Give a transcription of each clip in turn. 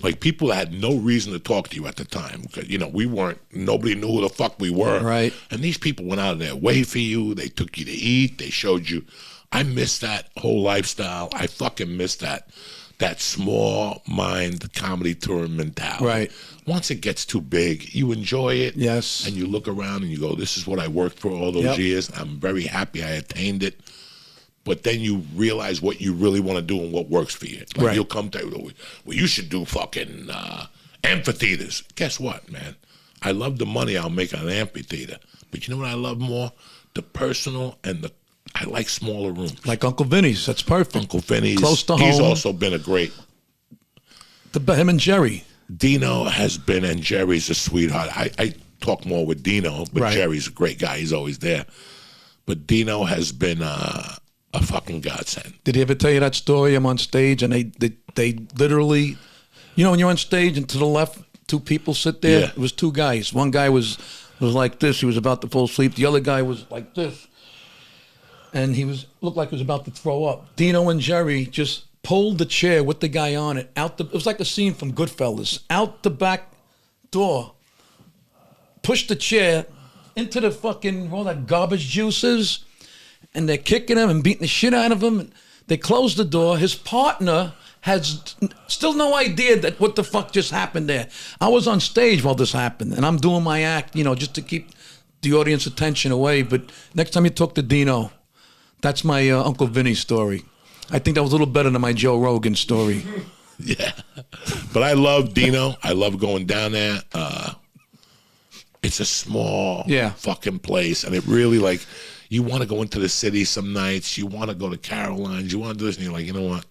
Like, people had no reason to talk to you at the time. You know, nobody knew who the fuck we were. Right. And these people went out of their way for you. They took you to eat. They showed you. I miss that whole lifestyle. I fucking miss that small mind comedy tour mentality. Right. Once it gets too big, you enjoy it. Yes. And you look around and you go, this is what I worked for all those years. I'm very happy I attained it. But then you realize what you really want to do and what works for you. Like, you'll come to, well, you should do fucking amphitheaters. Guess what, man? I love the money I'll make on an amphitheater. But you know what I love more? The personal and I like smaller rooms. Like Uncle Vinny's. That's perfect. Uncle Vinny's. Close to home. He's also been a great. Him and Jerry. Dino has been, and Jerry's a sweetheart. I talk more with Dino, but Jerry's a great guy. He's always there. But Dino has been a fucking godsend. Did he ever tell you that story? I'm on stage, and they literally, you know, when you're on stage and to the left, two people sit there. It was two guys. One guy was like this. He was about to fall asleep. The other guy was like this. And looked like he was about to throw up. Dino and Jerry just pulled the chair with the guy on it it was like a scene from Goodfellas, out the back door, pushed the chair into the fucking, all that garbage juices, and they're kicking him and beating the shit out of him. They closed the door. His partner has still no idea that what the fuck just happened there. I was on stage while this happened, and I'm doing my act, you know, just to keep the audience attention away. But next time you talk to Dino, that's my Uncle Vinny story. I think that was a little better than my Joe Rogan story. Yeah. But I love Dino. I love going down there. It's a small fucking place. And it really, like, you want to go into the city some nights. You want to go to Caroline's. You want to do this. And you're like, you know what?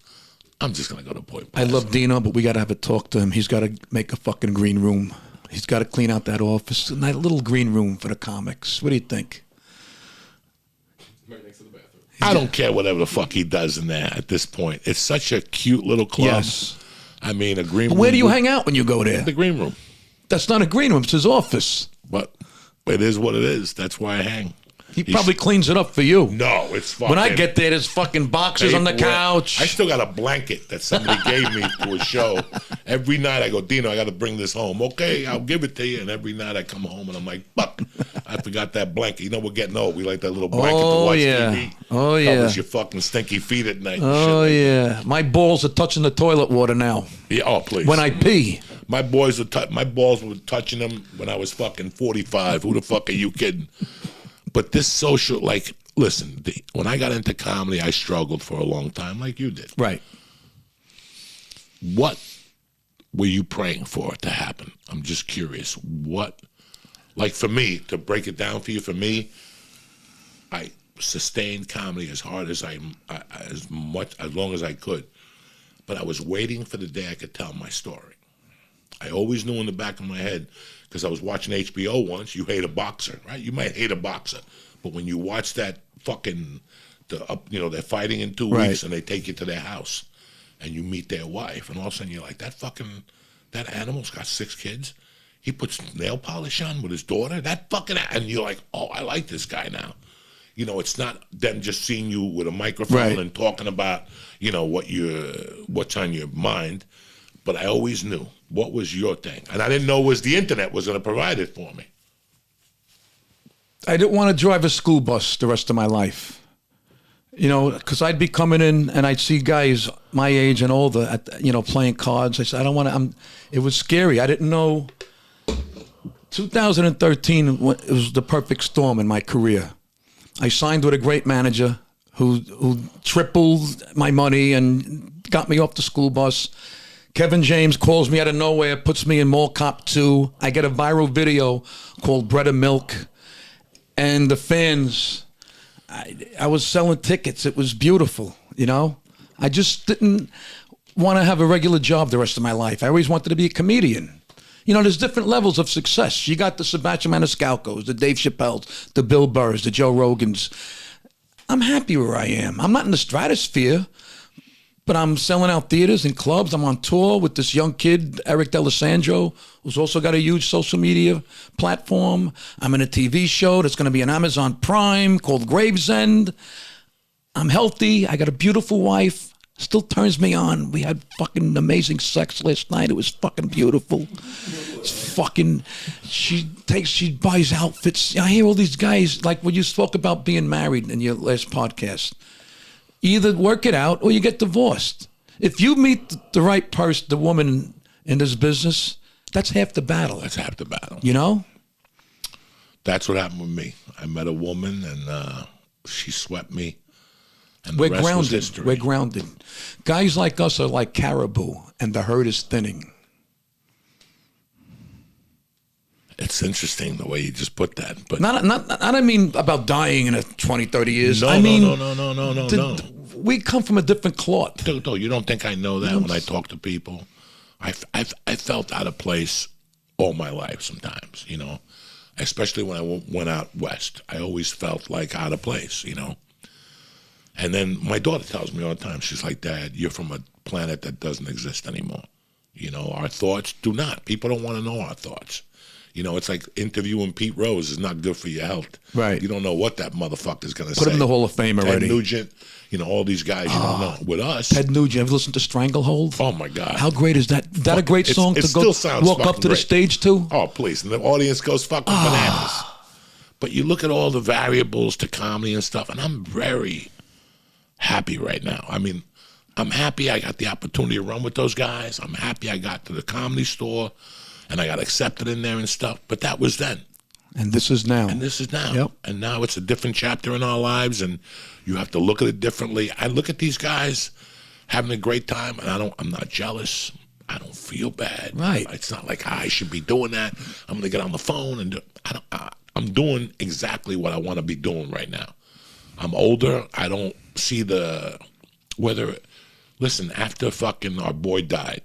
I'm just going to go to Point Pleasant. I love Dino, but we got to have a talk to him. He's got to make a fucking green room. He's got to clean out that office. A nice little green room for the comics. What do you think? Right next to the bathroom. I don't care whatever the fuck he does in there at this point. It's such a cute little club. Yes. I mean, a green room. Where do you hang out when you go there? The green room. That's not a green room. It's his office. But it is what it is. That's why I hang. He probably cleans it up for you. No, it's fucking. When I get there, there's fucking boxes on the couch. I still got a blanket that somebody gave me to a show. Every night I go, Dino, I got to bring this home. Okay, I'll give it to you. And every night I come home and I'm like, fuck, I forgot that blanket. You know, we're getting old. We like that little blanket to watch TV. Oh, yeah. Covers your fucking stinky feet at night. Oh, and shit yeah. My balls are touching the toilet water now. Yeah, oh, please. When I pee. My balls were touching them when I was fucking 45. Who the fuck are you kidding? But this social, like, listen, when I got into comedy, I struggled for a long time, like you did. Right. What were you praying for to happen? I'm just curious. What, like for me, to break it down for you, for me, I sustained comedy as hard as as long as I could. But I was waiting for the day I could tell my story. I always knew in the back of my head, because I was watching HBO once, you hate a boxer, right? You might hate a boxer, but when you watch that fucking, they're fighting in 2 weeks and they take you to their house and you meet their wife and all of a sudden you're like, that animal's got 6 kids. He puts nail polish on with his daughter. And you're like, oh, I like this guy now. You know, it's not them just seeing you with a microphone and talking about, you know, what's on your mind. But I always knew what was your thing. And I didn't know the internet was going to provide it for me. I didn't want to drive a school bus the rest of my life. You know, because I'd be coming in and I'd see guys my age and older, playing cards. I said, I don't want to. It was scary. I didn't know. 2013, it was the perfect storm in my career. I signed with a great manager who tripled my money and got me off the school bus. Kevin James calls me out of nowhere, puts me in Mall Cop 2. I get a viral video called Bread and Milk. And the fans, I was selling tickets. It was beautiful, you know? I just didn't want to have a regular job the rest of my life. I always wanted to be a comedian. You know, there's different levels of success. You got the Sebastian Maniscalcos, the Dave Chappelles, the Bill Burrs, the Joe Rogans. I'm happy where I am. I'm not in the stratosphere. But I'm selling out theaters and clubs. I'm on tour with this young kid, Eric D'Alessandro, who's also got a huge social media platform. I'm in a TV show that's going to be on Amazon Prime called Gravesend. I'm healthy. I got a beautiful wife. Still turns me on. We had fucking amazing sex last night. It was fucking beautiful. It's fucking, she buys outfits. I hear all these guys, like when you spoke about being married in your last podcast, either work it out or you get divorced. If you meet the right person, the woman in this business, that's half the battle. That's half the battle. You know? That's what happened with me. I met a woman and she swept me. And We're the rest was grounded. history. We're grounded. Guys like us are like caribou, and the herd is thinning. It's interesting the way you just put that. But I don't mean about dying in 20, 30 years. no, I mean, no. We come from a different cloth. Dude, you don't think I know that when I talk to people? I felt out of place all my life sometimes, you know, especially when I went out west. I always felt like out of place, you know. And then my daughter tells me all the time, she's like, Dad, you're from a planet that doesn't exist anymore. You know, our thoughts do not. People don't want to know our thoughts. You know, it's like interviewing Pete Rose is not good for your health. Right. You don't know what that motherfucker's going to say. Put him in the Hall of Fame already. Ted Nugent, you know, all these guys you don't know. With us. Ted Nugent, ever listened to Stranglehold? Oh, my God. How great is that? Is that a great song it to still go sounds walk up fucking to the great. stage to? Oh, please. And the audience goes fucking bananas. But you look at all the variables to comedy and stuff, and I'm very happy right now. I mean, I'm happy I got the opportunity to run with those guys. I'm happy I got to the Comedy Store and I got accepted in there and stuff. But that was then. And this is now. And this is now. Yep. And now it's a different chapter in our lives, and you have to look at it differently. I look at these guys having a great time, and I'm not jealous. I don't feel bad. Right. It's not like I should be doing that. I'm going to get on the phone and I'm doing exactly what I want to be doing right now. I'm older. I don't see listen, after fucking our boy died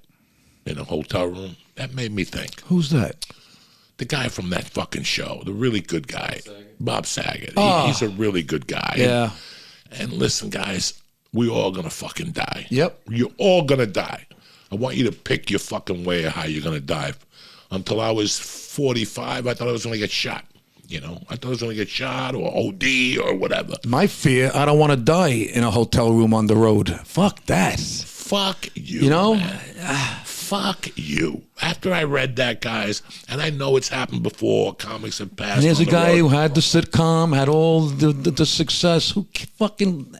in a hotel room, that made me think. Who's that? The guy from that fucking show, the really good guy, Bob Saget. Oh. He's a really good guy. Yeah. And listen, guys, we all gonna fucking die. Yep. You're all gonna die. I want you to pick your fucking way of how you're gonna die. Until I was 45, I thought I was gonna get shot. You know, I thought I was going to get shot or OD or whatever. My fear, I don't want to die in a hotel room on the road. Fuck that. Fuck you, You know? man. Fuck you. After I read that, guys, and I know it's happened before, comics have passed. And there's on a the guy road. who had the sitcom, had all the success. Who fucking...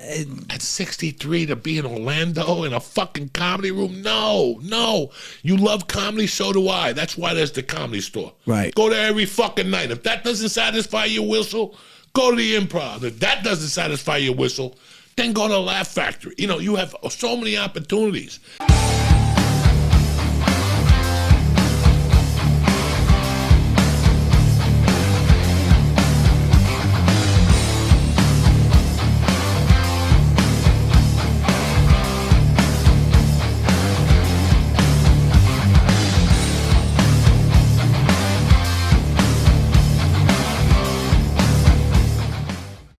At 63 to be in Orlando in a fucking comedy room? No. You love comedy, so do I. That's why there's the Comedy Store. Right. Go there every fucking night. If that doesn't satisfy your whistle, go to the Improv. If that doesn't satisfy your whistle, then go to the Laugh Factory. You know, you have so many opportunities.